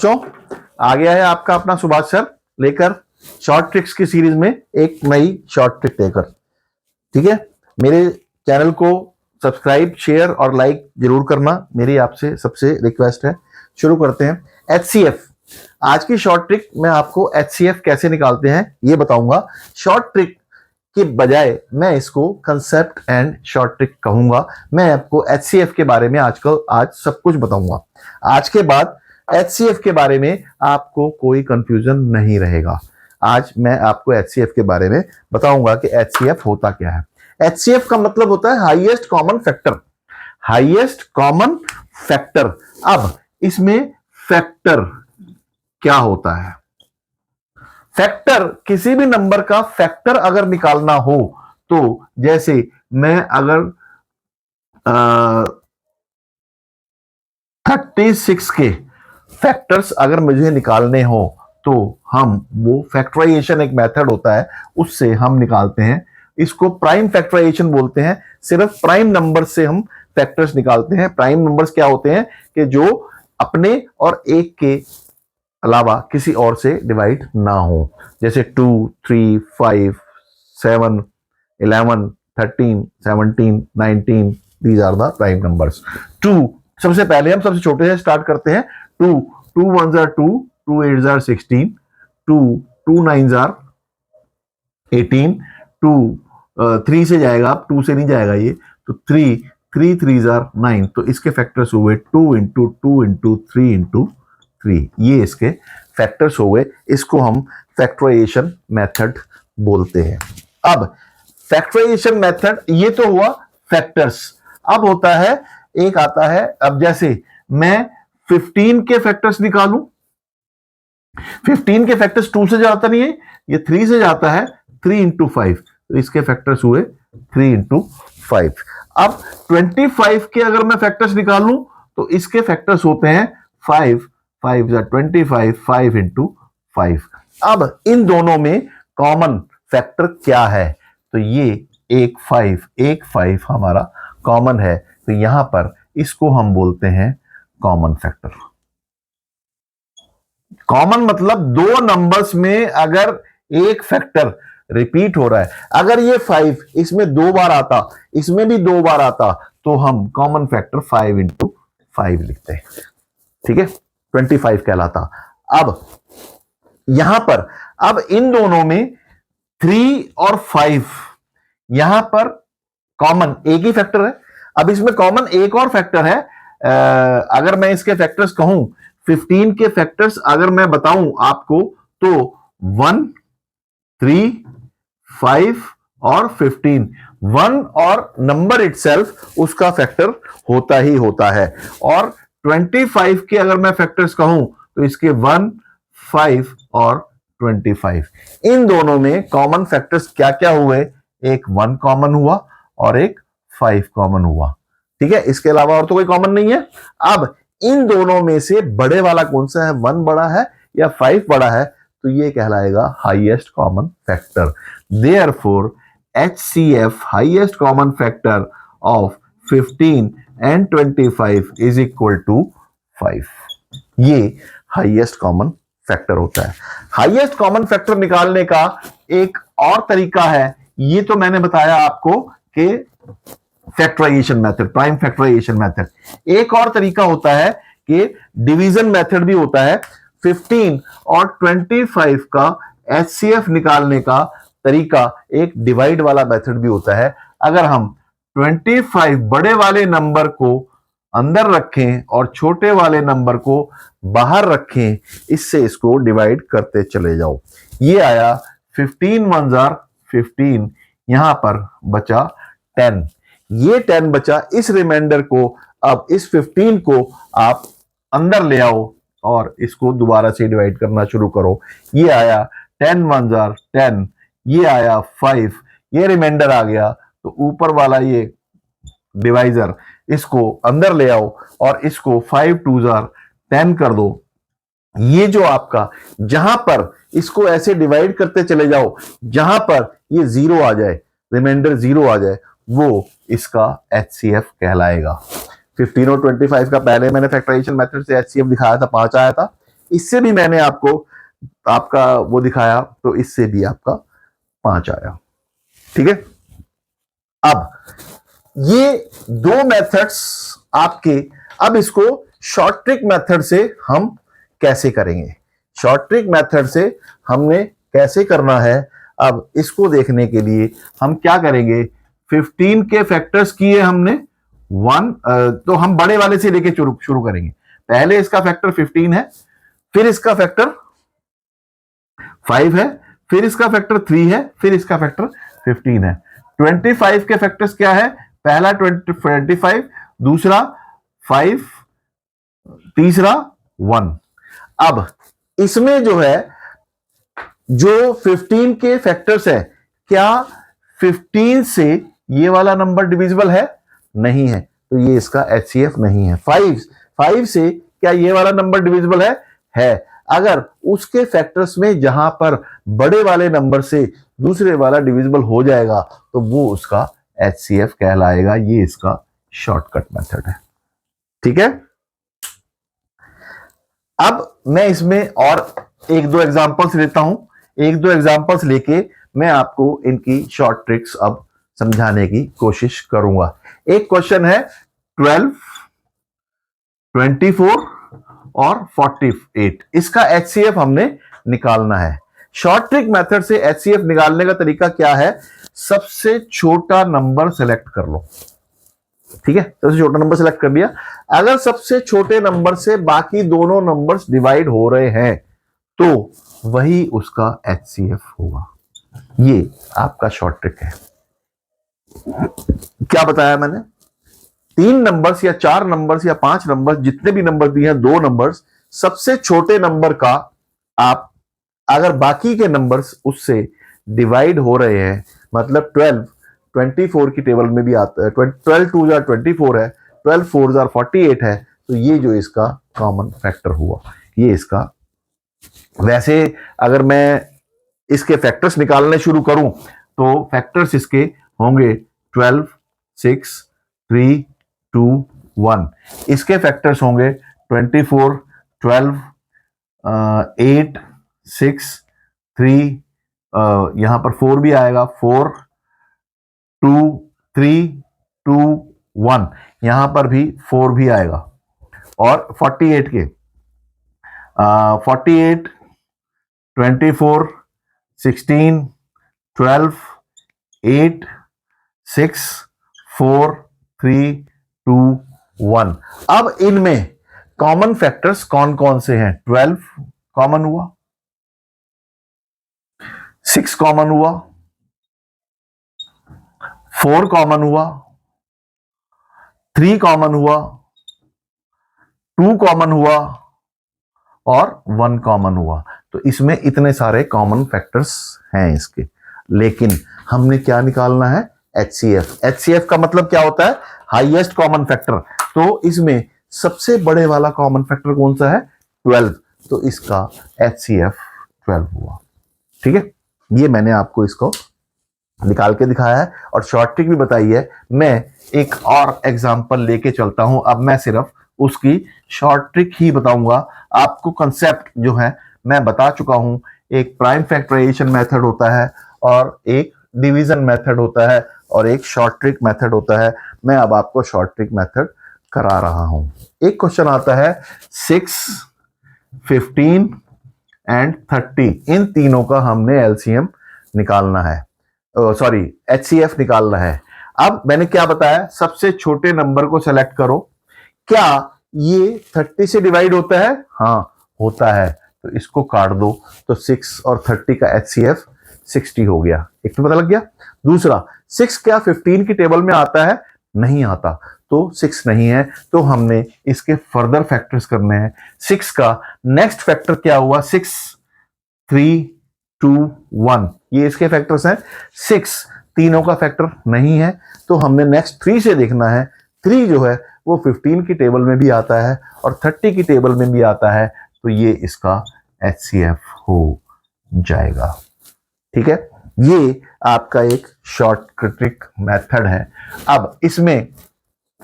बच्चों, आ गया है आपका अपना सुभाष सर लेकर शॉर्ट ट्रिक्स की सीरीज में एक नई शॉर्ट ट्रिक लेकर। ठीक है, मेरे चैनल को सब्सक्राइब, शेयर और लाइक जरूर करना, मेरी आपसे सबसे रिक्वेस्ट है। शुरू करते हैं। एचसीएफ, आज की शॉर्ट ट्रिक में आपको एचसीएफ कैसे निकालते हैं ये बताऊंगा। शॉर्ट ट्रिक के बजाय मैं इसको कंसेप्ट एंड शॉर्ट ट्रिक कहूंगा। मैं आपको एचसीएफ के बारे में आज सब कुछ बताऊंगा। आज के बाद एचसीएफ के बारे में आपको कोई कंफ्यूजन नहीं रहेगा। आज मैं आपको एचसीएफ के बारे में बताऊंगा कि एचसीएफ होता क्या है। एचसीएफ का मतलब होता है highest common factor. Highest common factor. अब इसमें फैक्टर क्या होता है? फैक्टर, किसी भी नंबर का फैक्टर अगर निकालना हो तो जैसे मैं अगर 36 के फैक्टर्स अगर मुझे निकालने हो तो हम वो फैक्टराइजेशन एक मेथड होता है, उससे हम निकालते हैं। इसको प्राइम फैक्टराइजेशन बोलते हैं। सिर्फ प्राइम नंबर से हम फैक्टर्स निकालते हैं। प्राइम नंबर्स क्या होते हैं कि जो अपने और एक के अलावा किसी और से डिवाइड ना हो, जैसे 2, 3, 5, 7, 11, 13, 17, 19, these are the prime numbers. 2, सबसे पहले हम सबसे छोटे से स्टार्ट करते हैं। 2, 2 1s are 2, 2 8s are 16, 2 2 9s are 18, 2 3 से जाएगा, अब 2 से नहीं जाएगा ये, तो 3 3 3s are 9। तो इसके फैक्टर्स हुए 2 into 2 into 3 into 3, ये इसके फैक्टर्स हो गए। इसको हम फैक्टराइजेशन मेथड बोलते हैं। अब फैक्टराइजेशन मेथड ये तो हुआ फैक्टर्स। अब होता है, एक आता है, अब जैसे मैं 15 के फैक्टर्स निकालूं। 15 के फैक्टर्स 2 से जाता नहीं है, ये 3 से जाता है, 3 into 5, तो इसके फैक्टर्स हुए 3 into 5। अब 25 के अगर मैं फैक्टर्स निकालूं तो इसके फैक्टर्स होते हैं 5 5 25, 5 into 5। अब इन दोनों में कॉमन फैक्टर क्या है? तो ये एक 5 हमारा कॉमन है, तो यहां पर इसको हम बोलते हैं कॉमन फैक्टर। कॉमन मतलब दो नंबर्स में अगर एक फैक्टर रिपीट हो रहा है, अगर ये 5 इसमें 2 बार आता, इसमें भी 2 बार आता, तो हम कॉमन फैक्टर 5 into 5 लिखते हैं। ठीक है, 25 कहलाता। अब यहां पर, अब इन दोनों में 3 और 5 यहां पर कॉमन एक ही फैक्टर है। अब इसमें कॉमन एक और फैक्टर है। अगर मैं इसके फैक्टर्स कहूं, 15 के फैक्टर्स अगर मैं बताऊं आपको, तो 1 3 5 और 15, 1 और नंबर इटसेल्फ उसका फैक्टर होता ही होता है। और 25 के अगर मैं फैक्टर्स कहूं तो इसके 1 5 और 25, इन दोनों में कॉमन फैक्टर्स क्या क्या हुए? एक 1 कॉमन हुआ और एक 5 कॉमन हुआ। ठीक है, इसके अलावा और तो कोई कॉमन नहीं है। अब इन दोनों में से बड़े वाला कौन सा है? 1 बड़ा है या 5 बड़ा है? तो ये कहलाएगा highest common factor. Therefore HCF, highest common factor of 15 and 25 is equal to 5। ये हाईएस्ट कॉमन फैक्टर होता है। हाईएस्ट कॉमन फैक्टर निकालने का एक और तरीका है, ये तो मैंने बताया आपको कि factorization method, prime factorization method. एक और तरीका होता है कि डिवीजन मेथड भी होता है। 15 और 25 का HCF निकालने का तरीका एक डिवाइड वाला मेथड भी होता है। अगर हम 25 बड़े वाले नंबर को अंदर रखें और छोटे वाले नंबर को बाहर रखें, इससे इसको डिवाइड करते चले जाओ। ये आया 15 1s are 15, यहां पर बचा 10, ये 10 बचा। इस रिमाइंडर को, अब इस 15 को आप अंदर ले आओ और इसको दोबारा से डिवाइड करना शुरू करो। ये आया 10 1s are 10, ये आया 5, ये रिमाइंडर आ गया, तो ऊपर वाला ये डिवाइजर इसको अंदर ले आओ और इसको 5 2s are 10 कर दो। ये जो आपका, जहां पर इसको ऐसे डिवाइड करते चले जाओ, जहां पर ये 0 आ जाए, रिमाइंडर 0 आ जाए, वो इसका HCF कहलाएगा। 15 और 25 का पहले मैंने फैक्टराइजेशन मेथड से HCF दिखाया था, 5 आया था। इससे भी मैंने आपको आपका वो दिखाया, तो इससे भी आपका 5 आया। ठीक है, अब ये दो मेथड्स आपके, अब इसको शॉर्ट ट्रिक मेथड से हम कैसे करेंगे, शॉर्ट ट्रिक मेथड से हमने कैसे करना है, अब इसको देखने के लिए हम क्या करेंगे, 15 के फैक्टर्स किए हमने 1, तो हम बड़े वाले से लेके शुरू करेंगे। पहले इसका फैक्टर 15 है, फिर इसका फैक्टर 5 है, फिर इसका फैक्टर 3 है, फिर इसका फैक्टर 15 है। 25 के फैक्टर्स क्या है, पहला 25, दूसरा 5, तीसरा 1। अब इसमें जो है, जो 15 के फैक्टर्स है, क्या 15 से ये वाला नंबर डिविजिबल है, नहीं है, तो ये इसका HCF नहीं है। 5 से क्या ये वाला नंबर डिविजिबल है। अगर उसके फैक्टर्स में जहां पर बड़े वाले नंबर से दूसरे वाला डिविजिबल हो जाएगा तो वो उसका HCF कहलाएगा। ये इसका शॉर्टकट मेथड है। ठीक है, अब मैं इसमें और एक दो एग्जांपल्स लेता हूं, एक दो एग्जांपल्स लेके मैं आपको इनकी शॉर्ट ट्रिक्स अब समझाने की कोशिश करूंगा। एक क्वेश्चन है 12, 24 और 48, इसका HCF हमने निकालना है। शॉर्ट ट्रिक मेथड से HCF निकालने का तरीका क्या है, सबसे छोटा नंबर सेलेक्ट कर लो। ठीक है, सबसे छोटा नंबर सेलेक्ट कर लिया। अगर सबसे छोटे नंबर से बाकी दोनों नंबर्स डिवाइड हो रहे हैं तो वही उसका HCF होगा। ये आपका शॉर्ट ट्रिक है। क्या बताया मैंने, 3 नंबर्स या 4 नंबर्स या 5 नंबर्स, जितने भी नंबर दिए हैं, 2 नंबर्स, सबसे छोटे नंबर का आप अगर बाकी के नंबर्स उससे डिवाइड हो रहे हैं, मतलब 12 24 की टेबल में भी आता है, 12 2 जार 24 है, 12 4 जार 48 है, तो ये जो इसका कॉमन फैक्टर हुआ, ये इसका। वैसे अगर मैं इसके फैक्टर्स निकालने शुरू करूं तो फैक्टर्स इसके होंगे 12 6 3 2 1, इसके फैक्टर्स होंगे 24 12 8 6 3, यहां पर 4 भी आएगा, 4 2 3 2 1, यहां पर भी 4 भी आएगा। और 48 के 48 24 16 12 8 6 4 3 2 1। अब इनमें कॉमन फैक्टर्स कौन कौन से हैं, 12 कॉमन हुआ, 6 कॉमन हुआ, 4 कॉमन हुआ, 3 कॉमन हुआ, 2 कॉमन हुआ और 1 कॉमन हुआ। तो इसमें इतने सारे कॉमन फैक्टर्स हैं इसके, लेकिन हमने क्या निकालना है, HCF। HCF का मतलब क्या होता है, हाईएस्ट कॉमन फैक्टर। तो इसमें सबसे बड़े वाला कॉमन फैक्टर कौन सा है, 12, तो इसका HCF 12 हुआ। ठीक है, ये मैंने आपको इसको निकाल के दिखाया है और शॉर्ट ट्रिक भी बताई है। मैं एक और एग्जांपल लेके चलता हूं, अब मैं सिर्फ उसकी शॉर्ट ट्रिक ही बताऊंगा। आपको कंसेप्ट जो है मैं बता चुका हूं, एक प्राइम फैक्टराइजेशन मेथड होता है और एक डिवीजन मेथड होता है और एक शॉर्ट ट्रिक मेथड होता है। मैं अब आपको शॉर्ट ट्रिक मेथड करा रहा हूं। एक क्वेश्चन आता है 6 15 एंड 30, इन तीनों का हमने LCM निकालना है, सॉरी HCF निकालना है। अब मैंने क्या बताया, सबसे छोटे नंबर को सेलेक्ट करो। क्या ये 30 से डिवाइड होता है, हाँ होता है, तो इसको काट दो, तो 6 और 30 का HCF 60 हो गया। एक तो पता लग गया। दूसरा, 6 क्या 15 की टेबल में आता है, नहीं आता, तो 6 नहीं है, तो हमने इसके फर्दर फैक्टर्स करने हैं। 6 का नेक्स्ट फैक्टर क्या हुआ, 6 3 2 1, ये इसके फैक्टर्स हैं। 6 तीनों का फैक्टर नहीं है, तो हमने नेक्स्ट 3 से देखना है। 3 जो है वो 15 की टेबल में भी आता है और 30 की टेबल में भी आता है, तो ये इसका HCF हो जाएगा। ठीक है, ये आपका एक शॉर्ट ट्रिक मेथड है। अब इसमें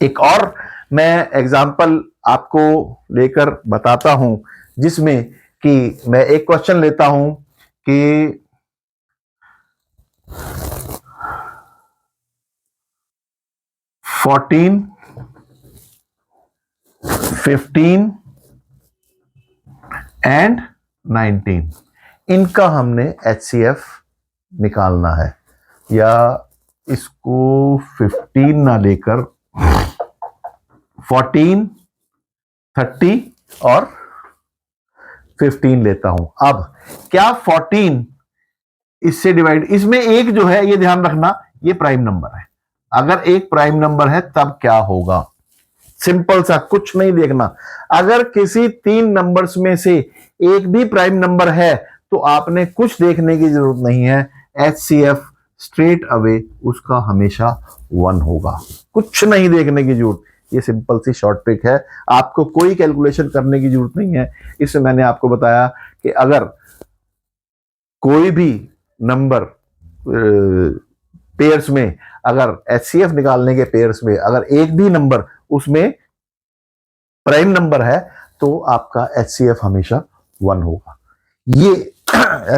एक और मैं एग्जांपल आपको लेकर बताता हूं जिसमें कि मैं एक क्वेश्चन लेता हूं कि 14, 15 एंड 19, इनका हमने HCF निकालना है, या इसको 15 ना लेकर 14, 30 और 15 लेता हूं। अब क्या 14 इससे डिवाइड, इसमें एक जो है ये ध्यान रखना ये प्राइम नंबर है, अगर एक प्राइम नंबर है तब क्या होगा, सिंपल सा, कुछ नहीं देखना। अगर किसी 3 नंबर्स में से एक भी प्राइम नंबर है तो आपने कुछ देखने की जरूरत नहीं है, HCF स्ट्रेट अवे उसका हमेशा 1 होगा, कुछ नहीं देखने की जरूरत। ये सिंपल सी शॉर्ट ट्रिक है, आपको कोई कैलकुलेशन करने की जरूरत नहीं है। इसमें मैंने आपको बताया कि अगर कोई भी नंबर पेयर्स में, अगर HCF निकालने के पेयर्स में अगर एक भी नंबर उसमें प्राइम नंबर है तो आपका HCF हमेशा 1 होगा। ये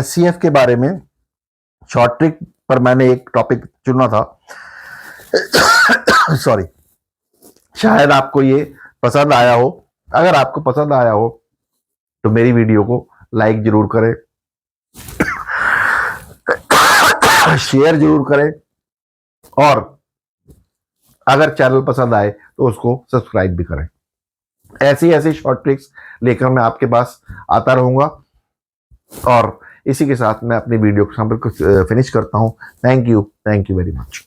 HCF के बारे में शॉर्ट ट्रिक पर मैंने एक टॉपिक चुना था सॉरी, शायद आपको ये पसंद आया हो। अगर आपको पसंद आया हो तो मेरी वीडियो को लाइक जरूर करें, शेयर जरूर करें, और अगर चैनल पसंद आए तो उसको सब्सक्राइब भी करें। ऐसी ऐसी शॉर्ट ट्रिक्स लेकर मैं आपके पास आता रहूंगा, और इसी के साथ मैं अपनी वीडियो को फिनिश करता हूं। Thank you very much.